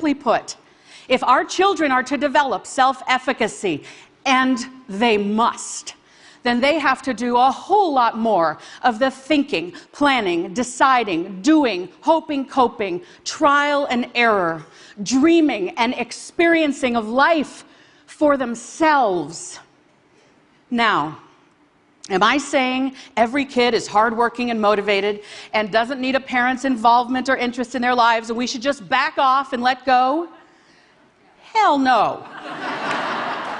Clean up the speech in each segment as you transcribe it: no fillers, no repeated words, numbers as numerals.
Simply put, if our children are to develop self-efficacy, and they must, then they have to do a whole lot more of the thinking, planning, deciding, doing, hoping, coping, trial and error, dreaming and experiencing of life for themselves. Now, am I saying every kid is hardworking and motivated and doesn't need a parent's involvement or interest in their lives and we should just back off and let go? Hell no.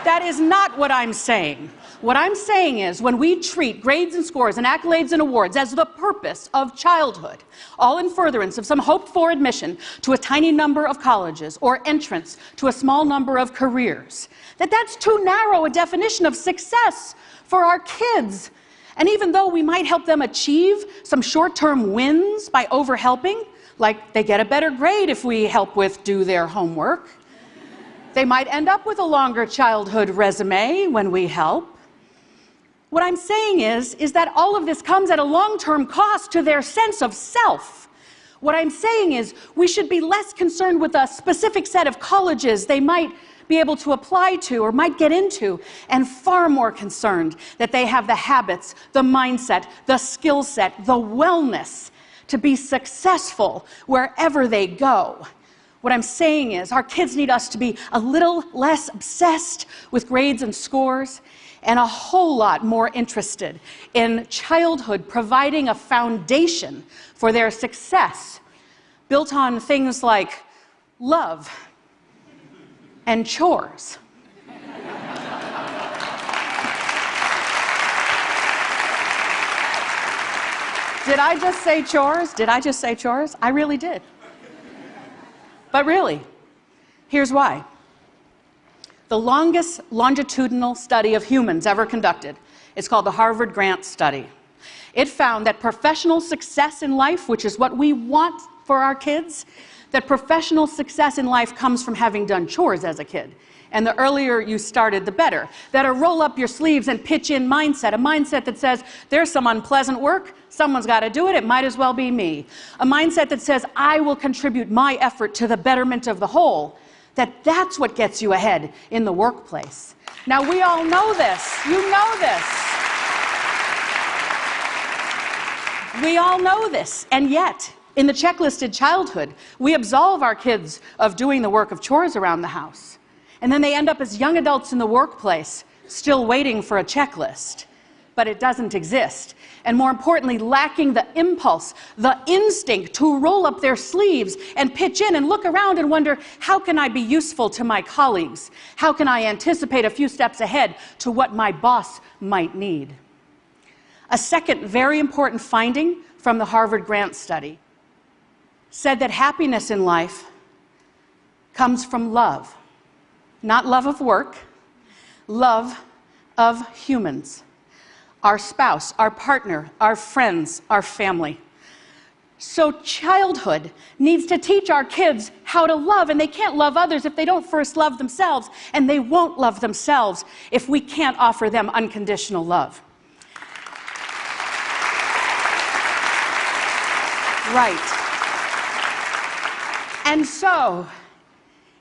That is not what I'm saying. What I'm saying is when we treat grades and scores and accolades and awards as the purpose of childhood, all in furtherance of some hoped-for admission to a tiny number of colleges or entrance to a small number of careers, that's too narrow a definition of success for our kids. And even though we might help them achieve some short-term wins by over-helping, like they get a better grade if we help with do their homework, they might end up with a longer childhood resume when we help. What I'm saying is that all of this comes at a long-term cost to their sense of self. What I'm saying is we should be less concerned with a specific set of colleges they might be able to apply to or might get into, and far more concerned that they have the habits, the mindset, the skill set, the wellness to be successful wherever they go. What I'm saying is our kids need us to be a little less obsessed with grades and scores and a whole lot more interested in childhood providing a foundation for their success built on things like love and chores. Did I just say chores? Did I just say chores? I really did. But really, here's why. The longest longitudinal study of humans ever conducted is called the Harvard Grant Study. It found that professional success in life, which is what we want for our kids, that professional success in life comes from having done chores as a kid. And the earlier you started, the better. That a roll up your sleeves and pitch in mindset, a mindset that says, there's some unpleasant work, someone's got to do it, it might as well be me. A mindset that says, I will contribute my effort to the betterment of the whole. That's what gets you ahead in the workplace. Now, we all know this. You know this. We all know this. And yet, in the checklisted childhood, we absolve our kids of doing the work of chores around the house. And then they end up as young adults in the workplace, still waiting for a checklist. But it doesn't exist. And more importantly, lacking the impulse, the instinct to roll up their sleeves and pitch in and look around and wonder, how can I be useful to my colleagues? How can I anticipate a few steps ahead to what my boss might need? A second very important finding from the Harvard Grant Study said that happiness in life comes from love. Not love of work, love of humans. Our spouse, our partner, our friends, our family. So childhood needs to teach our kids how to love, and they can't love others if they don't first love themselves, and they won't love themselves if we can't offer them unconditional love. Right. And so,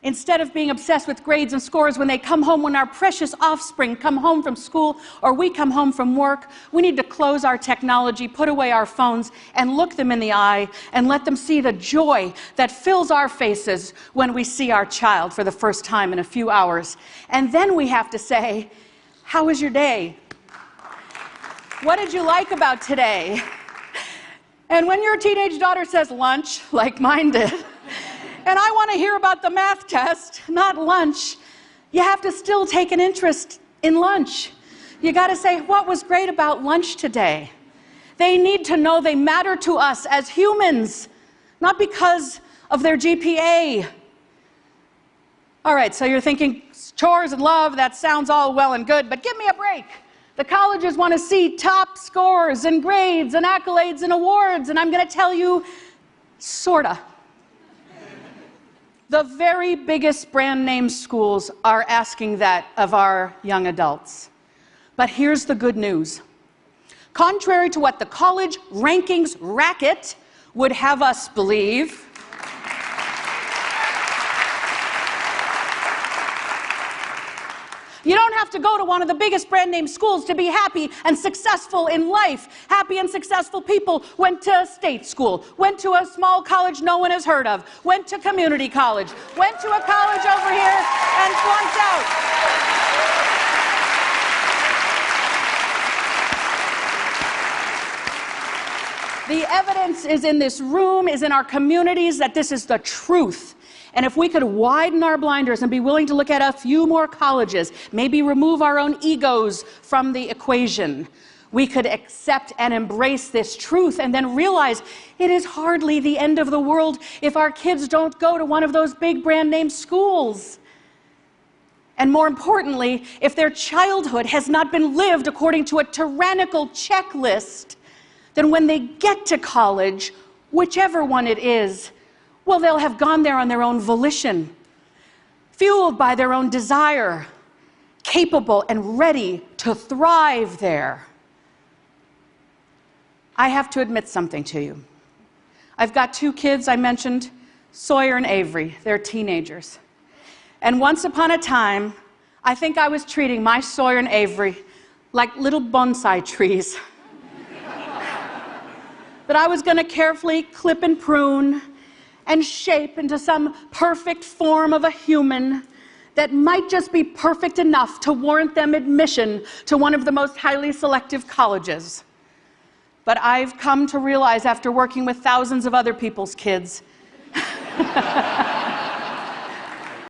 instead of being obsessed with grades and scores when they come home, when our precious offspring come home from school or we come home from work, we need to close our technology, put away our phones, and look them in the eye and let them see the joy that fills our faces when we see our child for the first time in a few hours. And then we have to say, how was your day? What did you like about today? And when your teenage daughter says lunch, like mine did, and I want to hear about the math test, not lunch, you have to still take an interest in lunch. You got to say, what was great about lunch today? They need to know they matter to us as humans, not because of their GPA. All right, so you're thinking, chores and love, that sounds all well and good, but give me a break. The colleges want to see top scores and grades and accolades and awards, and I'm going to tell you, sorta. The very biggest brand name schools are asking that of our young adults. But here's the good news. Contrary to what the college rankings racket would have us believe, You don't have to go to one of the biggest brand name schools to be happy and successful in life. Happy and successful people went to state school, went to a small college no one has heard of, went to community college, went to a college over here and flunked out. The evidence is in this room, is in our communities, that this is the truth. And if we could widen our blinders and be willing to look at a few more colleges, maybe remove our own egos from the equation, we could accept and embrace this truth and then realize it is hardly the end of the world if our kids don't go to one of those big brand name schools. And more importantly, if their childhood has not been lived according to a tyrannical checklist, then when they get to college, whichever one it is, well, they'll have gone there on their own volition, fueled by their own desire, capable and ready to thrive there. I have to admit something to you. I've got 2 kids, I mentioned, Sawyer and Avery. They're teenagers. And once upon a time, I think I was treating my Sawyer and Avery like little bonsai trees that I was going to carefully clip and prune and shape into some perfect form of a human that might just be perfect enough to warrant them admission to one of the most highly selective colleges. But I've come to realize, after working with thousands of other people's kids,